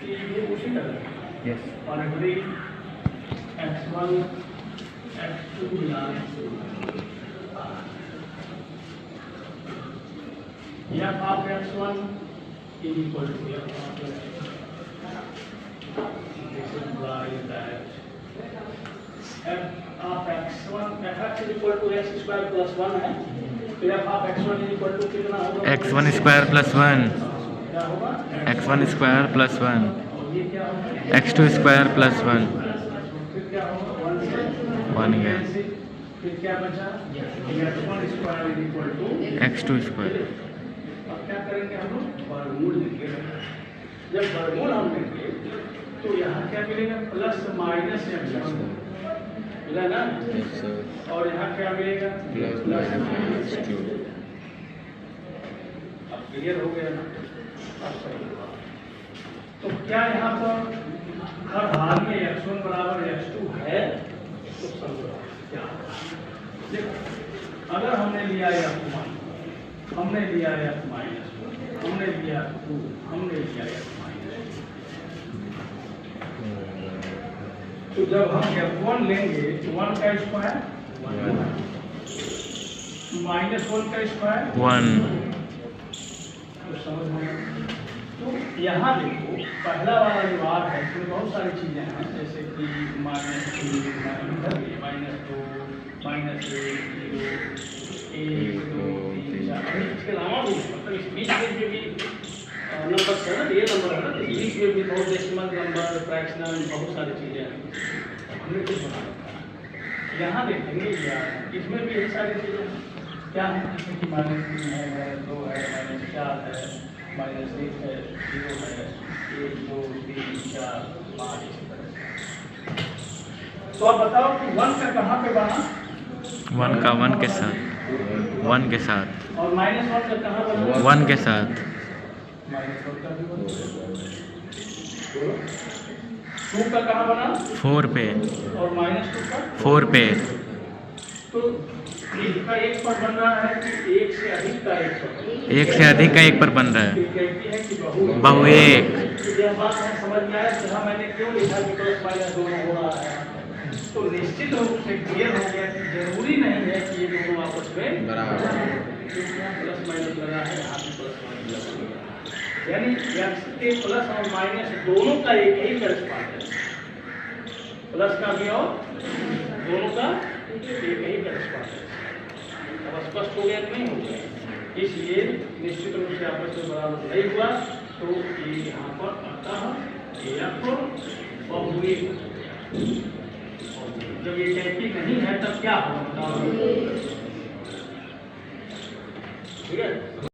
ये उसी तरह यस और अगली x1 x2 मिलाने f of x1 is equal to f of x2. This implies that f of x1 f(x) is equal to x square plus 1 है, तो f of x1 is equal to कितना होगा? x1 square plus 1, क्या होगा? x1 square plus 1, और ये क्या होगा? x2 स्क्वायर प्लस 1, फिर क्या होगा? 1 से 1 गया, फिर क्या बचा? x1 square is equal to x2 square. अब क्या करेंगे हम लोग? वर्गमूल लेंगे। जब वर्गमूल हम लेंगे तो यहाँ क्या मिलेगा? प्लस माइनस x1 मिला ना, और यहाँ क्या मिलेगा? Plus minus x2। अब क्लियर हो गया ना? अब सही हुआ। तो क्या यहाँ पर हर हाल में x1 बराबर x2 है? तो समझो क्या होगा। देखो, अगर हमने लिया f1, हमने लिया f माइनस 1, हमने लिया 2, हमने लिया f माइनस 2, तो जब हम f1 लेंगे तो 1 का स्क्वायर माइनस 1 का स्क्वायर 1, तो समझ में। तो यहाँ देखो पहला वाला जो आर है इसमें बहुत सारी चीज़ें हैं, जैसे कि माइनस 2, माइनस 2, माइनस 1, 2, 3, 4, इसके अलावा भी मतलब इस बीच में भी नंबर है ना, ये नंबर है ना, इस बीच में भी बहुत डेसिमल नंबर, फ्रैक्शनल, बहुत सारी चीज़ें हैं, हमने कुछ बना रखा है। यहाँ देखेंगे यार इसमें भी यही सारी चीज़ें हैं। क्या है? जैसे कि माइनस 3 है, माइनस 2 है, माइनस 4 है, माइनस 1 है, 0 है, 1, 2, 3, 4, 5 इसी तरह। तो आप बताओ कि 1 का कहाँ पे बना? 1 का 1 के साथ, 1 के साथ, और माइनस 1 का कहाँ बना? 1 के साथ, माइनस 1 का भी बना। 2 का कहाँ बना? 4 पे, और माइनस 2 का? 4 पे, तो इसका एक पर बन रहा है कि एक से अधिक का एक पर? एक से अधिक का एक पर बन रहा है, कहती है कि बहु एक। यह बात है समझ में आया कि हाँ मैंने क्यों लिखा कि प्लस माइनस दोनों हो रहा है। तो निश्चित रूप से क्लियर हो गया कि जरूरी नहीं है कि ये दोनों आपस में बराबर है, क्योंकि यहाँ प्लस माइनस लगा है, यहाँ भी प्लस माइनस लगा है, यानी x के प्लस और माइनस दोनों का एक ही करस्पॉन्ड है, प्लस का भी और दोनों का एक ही करस्पॉन्ड है। अब स्पष्ट हो गया कि नहीं हो गया? इसलिए निश्चित रूप से आपस में बराबर नहीं हुआ, तो ये यहाँ पर आता है f बहुएक। जब ये कैंपी नहीं है तब क्या होगा बताओ? ठीक है।